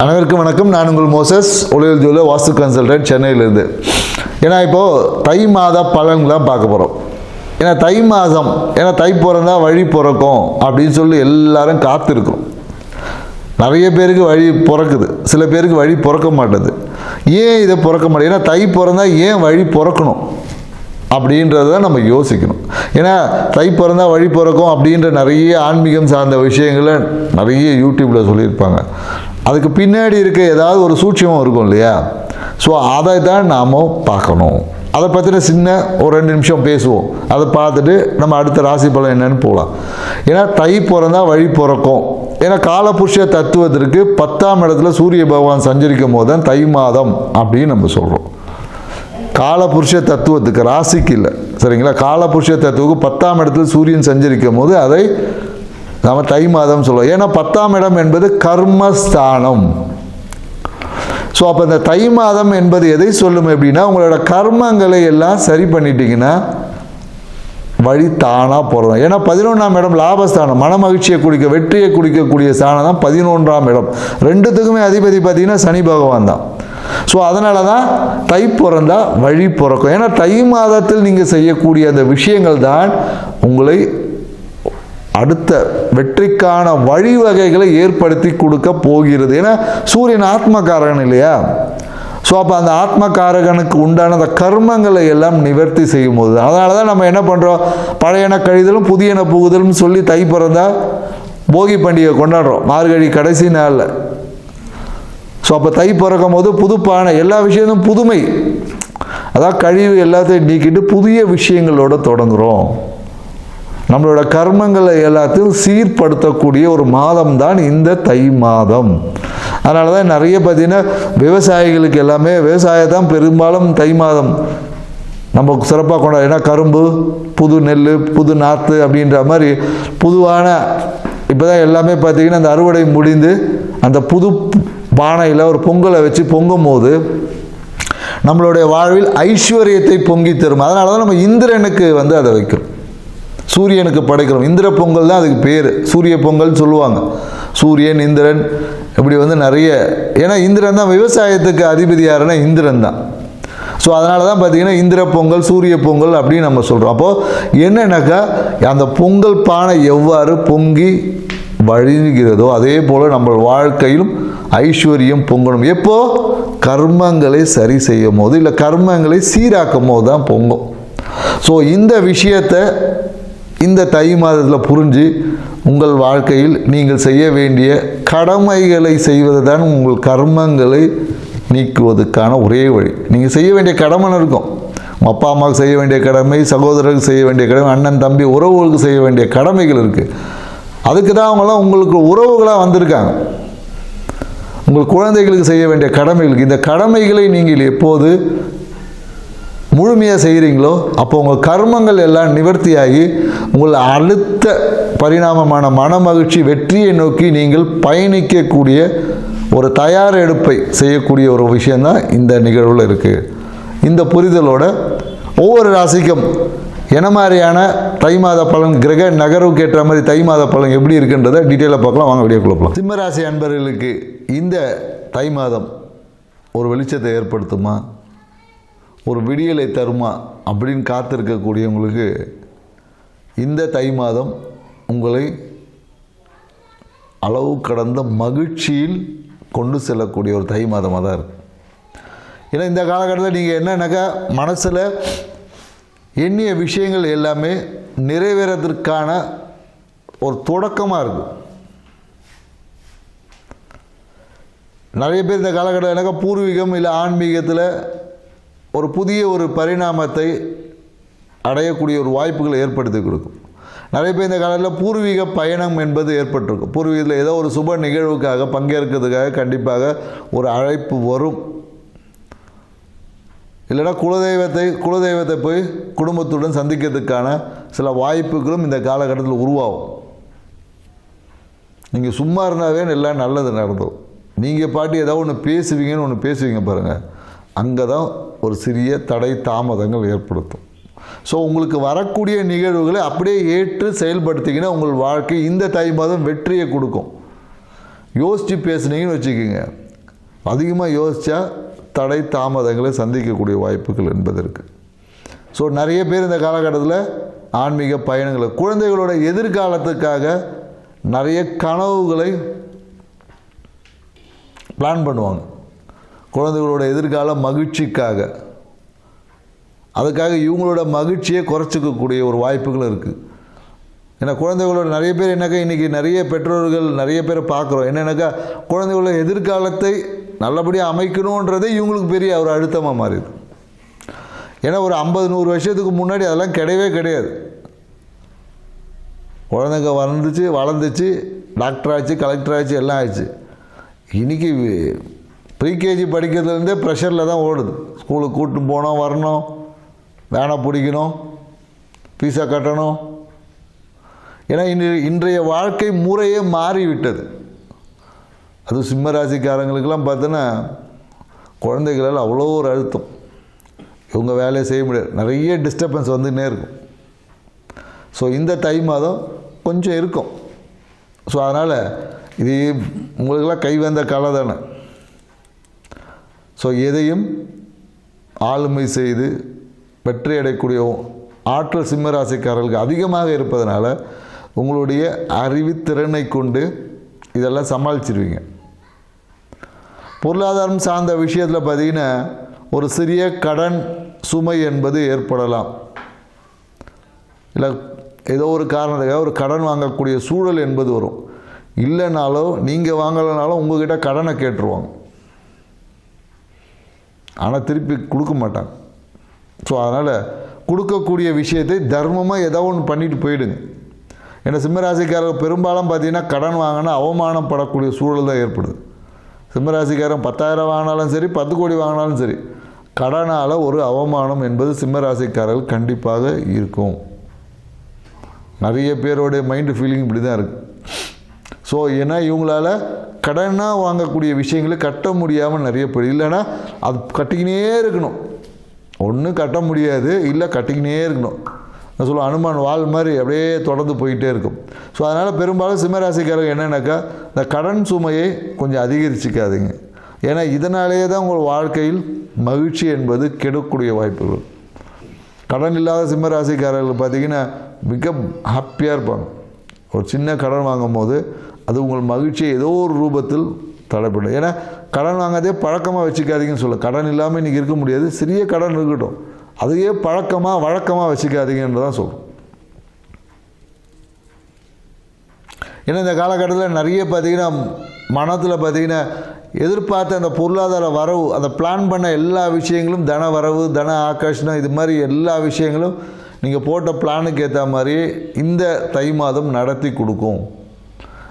அனைவருக்கும் வணக்கம். நான் உங்கள் மோசஸ் ஒளியல் ஜோல வாஸ்து கன்சல்டன்ட் சென்னையிலிருந்து. ஏன்னா இப்போது தை மாத பலன்களாக பார்க்க போகிறோம். ஏன்னா தை மாதம், ஏன்னா தை பிறந்தா வழி பிறக்கும் அப்படின்னு சொல்லி எல்லாரும் காத்திருக்கிறோம். நிறைய பேருக்கு வழி பிறக்குது, சில பேருக்கு வழி பிறக்க மாட்டேது. ஏன் இதை பிறக்க மாட்டேது? ஏன்னா தை பிறந்தா ஏன் வழி பிறக்கணும் அப்படின்றத நம்ம யோசிக்கணும். ஏன்னா தை பிறந்தா வழி பிறக்கும் அப்படின்ற நிறைய ஆன்மீகம் சார்ந்த விஷயங்களை நிறைய யூடியூப்பில் சொல்லியிருப்பாங்க. அதுக்கு பின்னாடி இருக்க ஏதாவது ஒரு சூட்சமம் இருக்கும் இல்லையா? ஸோ அதை தான் நாம் பார்க்கணும். அதை பற்றின சின்ன ஒரு 2 நிமிஷம் பேசுவோம். அதை பார்த்துட்டு நம்ம அடுத்த ராசி பலன் என்னன்னு போகலாம். ஏன்னா தை பிறந்தா வழி பிறக்கும். ஏன்னா காலபுருஷ தத்துவத்திற்கு 10ஆம் இடத்துல சூரிய பகவான் சஞ்சரிக்கும் போது தான் தை மாதம் அப்படின்னு நம்ம சொல்கிறோம். காலபுருஷ தத்துவத்துக்கு, ராசிக்கு இல்லை, சரிங்களா? காலபுருஷ தத்துவத்துக்கு 10ஆம் இடத்துல சூரியன் சஞ்சரிக்கும் போது அதை நம்ம தை மாதம் சொல்லுவோம். ஏன்னா 10ஆம் இடம் என்பது கர்மஸ்தானம். ஸோ அப்போ இந்த தை மாதம் என்பது எதை சொல்லும் அப்படின்னா, உங்களோட கர்மங்களை எல்லாம் சரி பண்ணிட்டீங்கன்னா வழி தானாக போகிறோம். ஏன்னா 11ஆம் இடம் லாபஸ்தானம், மன மகிழ்ச்சியை குடிக்க, வெற்றியை குடிக்கக்கூடிய ஸ்தானம் தான் 11ஆம் இடம். ரெண்டுத்துக்குமே அதிபதி பார்த்தீங்கன்னா சனி பகவான் தான். ஸோ அதனால தான் தை பிறந்தா வழி பிறக்கும். ஏன்னா தை மாதத்தில் நீங்கள் செய்யக்கூடிய அந்த விஷயங்கள் தான் உங்களை அடுத்த வெற்றிக்கான வழிவகைகளை ஏற்படுத்தி கொடுக்க போகிறது. ஏன்னா சூரியன் ஆத்மகாரகன் இல்லையா? ஸோ அப்போ அந்த ஆத்மகாரகனுக்கு உண்டான அந்த கர்மங்களை எல்லாம் நிவர்த்தி செய்யும் போது, அதனால தான் நம்ம என்ன பண்ணுறோம், பழையன கழிதலும் புதியன புகுதலும் சொல்லி தை பிறந்தா போகி பண்டிகை கொண்டாடுறோம், மார்கழி கடைசி நாளில். ஸோ அப்போ தை பிறக்கும் போது புதுப்பான எல்லா விஷயமும் புதுமை, அதாவது கழிவு எல்லாத்தையும் நீக்கிட்டு புதிய விஷயங்களோட தொடங்குகிறோம். நம்மளோட கர்மங்களை எல்லாத்தையும் சீர்படுத்தக்கூடிய ஒரு மாதம் தான் இந்த தை மாதம். அதனால தான் நிறைய பார்த்தீங்கன்னா விவசாயிகளுக்கு எல்லாமே விவசாயத்தான் பெரும்பாலும் தை மாதம் நம்ம சிறப்பாக கொண்டாடும். ஏன்னா கரும்பு, புது நெல், புது நாற்று அப்படின்ற மாதிரி புதுவான இப்போ தான் எல்லாமே பார்த்திங்கன்னா அந்த அறுவடை முடிந்து அந்த புது பானையில் ஒரு பொங்கலை வச்சு பொங்கும் போது நம்மளுடைய வாழ்வில் ஐஸ்வர்யத்தை பொங்கி தரும். அதனால தான் நம்ம இந்திரனுக்கு அதை வைக்கிறோம், சூரியனுக்கு படைக்கிறோம். இந்திர பொங்கல் தான் அதுக்கு பேர், சூரிய பொங்கல் சொல்லுவாங்க. சூரியன், இந்திரன் இப்படி நிறைய, ஏன்னா இந்திரன் தான் விவசாயத்துக்கு அதிபதி. யாருன்னா இந்திரன் தான். ஸோ அதனால தான் பார்த்தீங்கன்னா இந்திர பொங்கல், சூரிய பொங்கல் அப்படின்னு நம்ம சொல்கிறோம். அப்போது என்னன்னாக்கா அந்த பொங்கல் பானை எவ்வாறு பொங்கி வழிகிறதோ அதே போல் நம்ம வாழ்க்கையிலும் ஐஸ்வர்யம் பொங்கணும். எப்போ கர்மங்களை சரி செய்யும் போது, இல்லை கர்மங்களை சீராக்கும் போது தான் பொங்கும். ஸோ இந்த விஷயத்தை இந்த தை மாதத்தில் புரிஞ்சு உங்கள் வாழ்க்கையில் நீங்கள் செய்ய வேண்டிய கடமைகளை செய்வது தான் உங்கள் கர்மங்களை நீக்குவதற்கான ஒரே வழி. நீங்கள் செய்ய வேண்டிய கடமை இருக்கும். உங்கள் அப்பா அம்மாவுக்கு செய்ய வேண்டிய கடமை, சகோதரருக்கு செய்ய வேண்டிய கடமை, அண்ணன் தம்பி உறவுகளுக்கு செய்ய வேண்டிய கடமைகள் இருக்குது. அதுக்கு தான் அவங்களாம் உங்களுக்கு உறவுகளாக வந்திருக்காங்க. உங்கள் குழந்தைகளுக்கு செய்ய வேண்டிய கடமைகளுக்கு, இந்த கடமைகளை நீங்கள் எப்போது முழுமையாக செய்கிறீங்களோ அப்போ உங்கள் கர்மங்கள் எல்லாம் நிவர்த்தியாகி உங்கள் அடுத்த பரிணாமமான மன மகிழ்ச்சி, வெற்றியை நோக்கி நீங்கள் பயணிக்கக்கூடிய ஒரு தயார் எடுப்பை செய்யக்கூடிய ஒரு விஷயந்தான் இந்த நிகழ்வில் இருக்குது. இந்த புரிதலோட ஒவ்வொரு ராசிக்கும் என்ன மாதிரியான தை மாத பலன், கிரக நகர்வுக்கு ஏற்ற மாதிரி தை மாத பலன் எப்படி இருக்குன்றதை டீட்டெயிலாக பார்க்கலாம். வாங்க வீடியோக்குள்ள போகலாம். சிம்மராசி அன்பர்களுக்கு இந்த தை மாதம் ஒரு வெளிச்சத்தை ஏற்படுத்துமா, ஒரு விடியலை தருமா அப்படின்னு காத்திருக்கக்கூடியவங்களுக்கு இந்த தை மாதம் உங்களை அளவு கடந்த மகிழ்ச்சியில் கொண்டு செல்லக்கூடிய ஒரு தை மாதமாக தான் இருக்குது. ஏன்னா இந்த காலகட்டத்தில் நீங்கள் என்னன்னாக்கா மனசில் எண்ணிய விஷயங்கள் எல்லாமே நிறைவேறதற்கான ஒரு தொடக்கமாக இருக்குது. நிறைய பேர் இந்த காலகட்டம் என்னக்கா பூர்வீகம் இல்லை ஆன்மீகத்தில் ஒரு புதிய ஒரு பரிணாமத்தை அடையக்கூடிய ஒரு வாய்ப்புகளை ஏற்படுத்தி கொடுக்கும். நிறைய பேர் இந்த காலத்தில் பூர்வீக பயணம் என்பது ஏற்பட்டிருக்கும். பூர்வீகத்தில் ஏதோ ஒரு சுப நிகழ்வுக்காக பங்கேற்கிறதுக்காக கண்டிப்பாக ஒரு அழைப்பு வரும். இல்லைனா குலதெய்வத்தை போய் குடும்பத்துடன் சந்திக்கிறதுக்கான சில வாய்ப்புகளும் இந்த காலகட்டத்தில் உருவாகும். நீங்கள் சும்மா இருந்தாவே எல்லாம் நல்லது நடந்துடும். நீங்கள் பாட்டி ஏதோ ஒன்று பேசுவீங்கன்னு ஒன்று பேசுவீங்க பாருங்கள், அங்கே தான் ஒரு சிறிய தடை தாமதங்கள் ஏற்படுத்தும். ஸோ உங்களுக்கு வரக்கூடிய நிகழ்வுகளை அப்படியே ஏற்று செயல்படுத்திங்கன்னா உங்கள் வாழ்க்கை இந்த தை மாதம் வெற்றியை கொடுக்கும். யோசித்து பேசுனீங்கன்னு வச்சுக்கோங்க, அதிகமாக யோசித்தா தடை தாமதங்களை சந்திக்கக்கூடிய வாய்ப்புகள் என்பது இருக்குது. ஸோ நிறைய பேர் இந்த காலகட்டத்தில் ஆன்மீக பயணங்களை குழந்தைகளோட எதிர்காலத்துக்காக நிறைய கனவுகளை பிளான் பண்ணுவாங்க. குழந்தைகளோட எதிர்கால மகிழ்ச்சிக்காக, அதுக்காக இவங்களோட மகிழ்ச்சியை குறைச்சிக்கக்கூடிய ஒரு வாய்ப்புகள் இருக்குது. ஏன்னா குழந்தைகளோட நிறைய பேர் என்னக்கா இன்றைக்கி நிறைய பெற்றோர்கள் நிறைய பேரை பார்க்குறோம். என்னென்னாக்கா குழந்தைகளோட எதிர்காலத்தை நல்லபடியாக அமைக்கணுன்றதே இவங்களுக்கு பெரிய ஒரு அழுத்தமாக மாறிடுது. ஏன்னா ஒரு 50-100 வருஷத்துக்கு முன்னாடி அதெல்லாம் கிடையவே கிடையாது. குழந்தைங்க வளர்ந்துச்சு, டாக்டர் ஆச்சு, கலெக்டர் ஆச்சு, எல்லாம் ஆச்சு. இன்றைக்கி ப்ரீகேஜி படிக்கிறதுலேருந்தே ப்ரெஷரில் தான் ஓடுது. ஸ்கூலுக்கு கூப்பிட்டு போகணும், வரணும், வேனை பிடிக்கணும், ஃபீஸை கட்டணும். ஏன்னா இன்றைய வாழ்க்கை முறையே மாறிவிட்டது. அது சிம்மராசிக்காரங்களுக்கெல்லாம் பார்த்தோன்னா குழந்தைகளால் அவ்வளோ ஒரு அழுத்தம், இவங்க வேலையை செய்ய முடியாது, நிறைய டிஸ்டர்பன்ஸ் வந்துன்னே இருக்கும். ஸோ இந்த தை மாதம் கொஞ்சம் இருக்கும். ஸோ அதனால் இது உங்களுக்கெல்லாம் கை வந்த கலை தானே. ஸோ எதையும் ஆளுமை செய்து வெற்றி அடையக்கூடிய ஆற்றல் சிம்மராசிக்காரர்களுக்கு அதிகமாக இருப்பதனால உங்களுடைய அறிவுத்திறனை கொண்டு இதெல்லாம் சமாளிச்சிருவீங்க. பொருளாதாரம் சார்ந்த விஷயத்தில் பார்த்தீங்கன்னா ஒரு சிறிய கடன் சுமை என்பது ஏற்படலாம். இல்லை ஏதோ ஒரு காரணத்துக்காக ஒரு கடன் வாங்கக்கூடிய சூழல் என்பது வரும். இல்லைனாலும் நீங்கள் வாங்கலைனாலும் உங்கள்கிட்ட கடனை கேட்டுருவாங்க, ஆனால் திருப்பி கொடுக்க மாட்டாங்க. ஸோ அதனால் கொடுக்கக்கூடிய விஷயத்தை தர்மமாக ஏதோ ஒன்று பண்ணிட்டு போயிடுங்க. ஏன்னா சிம்மராசிக்காரர் பெரும்பாலும் பார்த்தீங்கன்னா கடன் வாங்கினா அவமானப்படக்கூடிய சூழல் தான் ஏற்படுது. சிம்மராசிக்காரன் 10,000 வாங்கினாலும் சரி, 10 கோடி வாங்கினாலும் சரி, கடனால் ஒரு அவமானம் என்பது சிம்மராசிக்காரர்கள் கண்டிப்பாக இருக்கும். நிறைய பேருடைய மைண்டு ஃபீலிங் இப்படி தான் இருக்குது. ஸோ ஏன்னா இவங்களால கடனாக வாங்கக்கூடிய விஷயங்களை கட்ட முடியாமல் நிறைய பேர், இல்லைன்னா அது கட்டிக்கினே இருக்கணும். ஒன்று கட்ட முடியாது, இல்லை கட்டிக்கினே இருக்கணும். நான் சொல்லுவேன், அனுமான் வால் மாதிரி அப்படியே தொடர்ந்து போயிட்டே இருக்கும். ஸோ அதனால் பெரும்பாலும் சிம்மராசிக்காரர்கள் என்னென்னாக்கா இந்த கடன் சுமையை கொஞ்சம் அதிகரிச்சிக்காதீங்க. ஏன்னா இதனாலேயே தான் உங்கள் வாழ்க்கையில் மகிழ்ச்சி என்பது கெடக்கூடிய வாய்ப்புகள். கடன் இல்லாத சிம்மராசிக்காரர்கள் பார்த்திங்கன்னா மிக ஹாப்பியாக இருப்பாங்க. ஒரு சின்ன கடன் வாங்கும் போது அது உங்கள் மகிழ்ச்சியை ஏதோ ஒரு ரூபத்தில் தடைப்படும். ஏன்னா கடன் வாங்காதே பழக்கமாக வச்சுக்காதீங்கன்னு சொல்ல. கடன் இல்லாமல் இன்றைக்கி இருக்க முடியாது, சிறிய கடன் இருக்கட்டும், அதையே வழக்கமாக வச்சுக்காதீங்கன்னு தான் சொல்கிறோம். ஏன்னா இந்த காலகட்டத்தில் நிறைய பார்த்திங்கன்னா மனத்தில் பார்த்திங்கன்னா எதிர்பார்த்த அந்த பொருளாதார வரவு, அந்த பிளான் பண்ண எல்லா விஷயங்களும், தன வரவு, தன ஆகர்ஷணம், இது மாதிரி எல்லா விஷயங்களும் நீங்கள் போட்ட பிளானுக்கு ஏற்ற மாதிரி இந்த தை மாதம் நடத்தி கொடுக்கும்.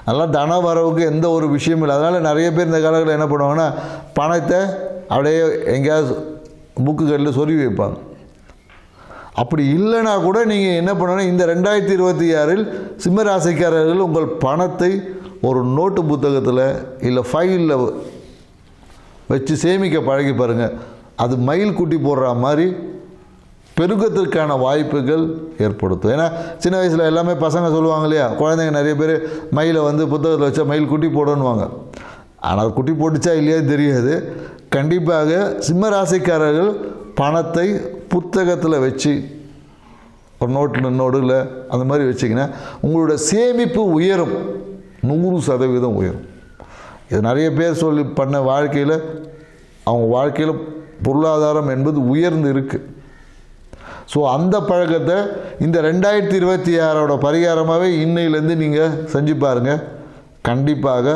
அதனால் தன வரவுக்கு எந்த ஒரு விஷயமும் இல்லை. அதனால் நிறைய பேர் இந்த காலத்தில் என்ன பண்ணுவாங்கன்னா பணத்தை அப்படியே எங்கேயாவது புக்குகளில் சொருவி வைப்பாங்க. அப்படி இல்லைனா கூட நீங்கள் என்ன பண்ணணும், இந்த 2026 சிம்மராசிக்காரர்கள் உங்கள் பணத்தை ஒரு நோட்டு புத்தகத்தில் இல்லை ஃபைலில் வச்சு சேமிக்க பழகி பாருங்கள். அது மயில் குட்டி போடுற மாதிரி பெருக்கத்திற்கான வாய்ப்புகள் ஏற்படுத்தும். ஏன்னா சின்ன வயசில் எல்லாமே பசங்க சொல்லுவாங்க இல்லையா, குழந்தைங்க நிறைய பேர் மயிலை புத்தகத்தில் வச்சா மயில் குட்டி போடணுவாங்க. ஆனால் குட்டி போட்டுச்சா இல்லையா தெரியாது. கண்டிப்பாக சிம்மராசிக்காரர்கள் பணத்தை புத்தகத்தில் வச்சு ஒரு நோட்டில் அந்த மாதிரி வச்சிங்கன்னா உங்களோட சேமிப்பு உயரும், 100% உயரும். இது நிறைய பேர் சொல்லி பண்ண வாழ்க்கையில் அவங்க வாழ்க்கையில் பொருளாதாரம் என்பது உயர்ந்து இருக்குது. ஸோ அந்த பழக்கத்தை இந்த 2026 பரிகாரமாகவே இன்னையிலேருந்து நீங்கள் செஞ்சு பாருங்கள். கண்டிப்பாக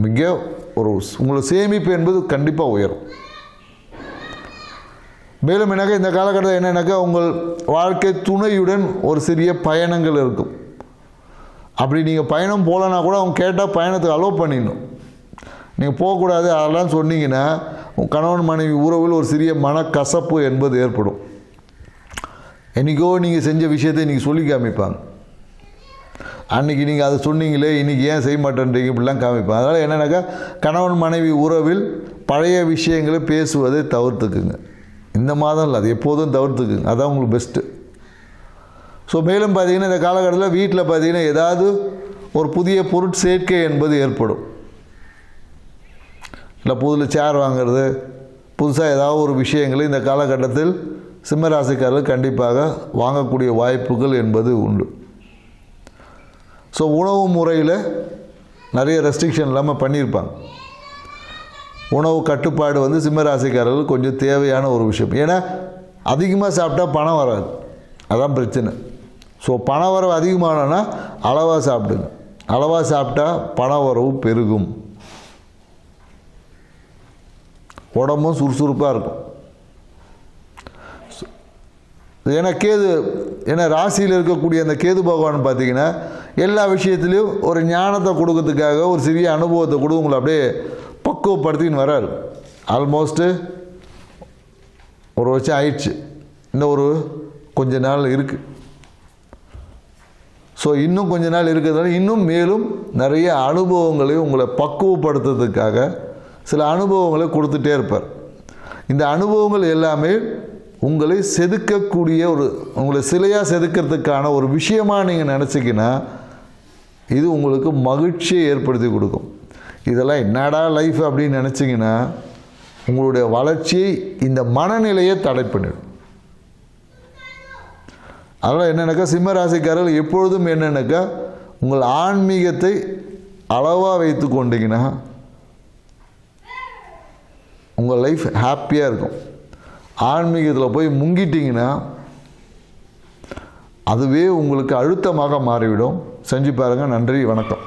மிக உங்களோட சேமிப்பு என்பது கண்டிப்பாக உயரும். மேலும் எனக்கு இந்த காலகட்டத்தில் என்னென்னாக்கா உங்கள் வாழ்க்கை துணையுடன் ஒரு சிறிய பயணங்கள் இருக்கும். அப்படி நீங்கள் பயணம் போகலன்னா கூட அவங்க கேட்டால் பயணத்துக்கு அலோவ் பண்ணிடணும். நீங்கள் போகக்கூடாது அதெல்லாம் சொன்னீங்கன்னா கணவன் மனைவி உறவில் ஒரு சிறிய மனக்கசப்பு என்பது ஏற்படும். என்றைக்கோ நீங்கள் செஞ்ச விஷயத்தை இன்றைக்கி சொல்லி காமிப்பாங்க. அன்றைக்கி நீங்கள் அதை சொன்னீங்களே இன்றைக்கி ஏன் செய்ய மாட்டேன்றீங்க இப்படிலாம் காமிப்பாங்க. அதனால் என்னென்னாக்கா கணவன் மனைவி உறவில் பழைய விஷயங்களை பேசுவதை தவிர்த்துக்குங்க. இந்த மாதம் இல்லை, அது எப்போதும் தவிர்த்துக்குங்க. அதான் உங்களுக்கு பெஸ்ட்டு. ஸோ மேலும் பார்த்திங்கன்னா இந்த காலகட்டத்தில் வீட்டில் பார்த்திங்கன்னா ஏதாவது ஒரு புதிய பொருட்சேர்க்கை என்பது ஏற்படும். இல்லை புதில் சேர் வாங்கிறது, புதுசாக ஏதாவது ஒரு விஷயங்களை இந்த காலகட்டத்தில் சிம்மராசிக்காரர்கள் கண்டிப்பாக வாங்கக்கூடிய வாய்ப்புகள் என்பது உண்டு. ஸோ உணவு முறையில் நிறைய ரெஸ்ட்ரிக்ஷன் இல்லாமல் பண்ணியிருப்பாங்க. உணவு கட்டுப்பாடு வந்து சிம்மராசிக்காரர்கள் கொஞ்சம் தேவையான ஒரு விஷயம். ஏன்னா அதிகமாக சாப்பிட்டா பணம் வராது, அதான் பிரச்சனை. ஸோ பண வரவு அதிகமானோன்னா அளவாக சாப்பிடுங்க. அளவாக சாப்பிட்டா பண வரவு பெருகும், உடம்பும் சுறுசுறுப்பாக இருக்கும். ஏன்னா ராசியில் இருக்கக்கூடிய அந்த கேது பகவான் பார்த்திங்கன்னா எல்லா விஷயத்துலேயும் ஒரு ஞானத்தை கொடுக்கறதுக்காக ஒரு சிறிய அனுபவத்தை கூட உங்களை அப்படியே பக்குவப்படுத்தின்னு வராரு. ஆல்மோஸ்ட்டு ஒரு வருஷம் ஆயிடுச்சு, இன்னும் ஒரு கொஞ்ச நாள் இருக்குது. ஸோ இன்னும் கொஞ்ச நாள் இருக்கிறதுனால இன்னும் மேலும் நிறைய அனுபவங்களை உங்களை பக்குவப்படுத்துறதுக்காக சில அனுபவங்களை கொடுத்துட்டே இருப்பார். இந்த அனுபவங்கள் எல்லாமே உங்களை செதுக்கக்கூடிய உங்களை சிலையாக செதுக்கிறதுக்கான ஒரு விஷயமாக நீங்கள் நினச்சிக்கின்னா இது உங்களுக்கு மகிழ்ச்சியை ஏற்படுத்தி கொடுக்கும். இதெல்லாம் என்னடா லைஃப் அப்படின்னு நினச்சிங்கன்னா உங்களுடைய வளர்ச்சியை இந்த மனநிலையை தடை பண்ணிடும். அதனால் என்னென்னாக்கா சிம்மராசிக்காரர்கள் எப்பொழுதும் என்னென்னாக்கா உங்கள் ஆன்மீகத்தை அளவாக வைத்து கொண்டீங்கன்னா உங்கள் லைஃப் ஹாப்பியாக இருக்கும். ஆன்மீகத்தில் போய் முங்கிட்டிங்கன்னா அதுவே உங்களுக்கு அழுத்தமாக மாறிவிடும். செஞ்சு பாருங்கள். நன்றி, வணக்கம்.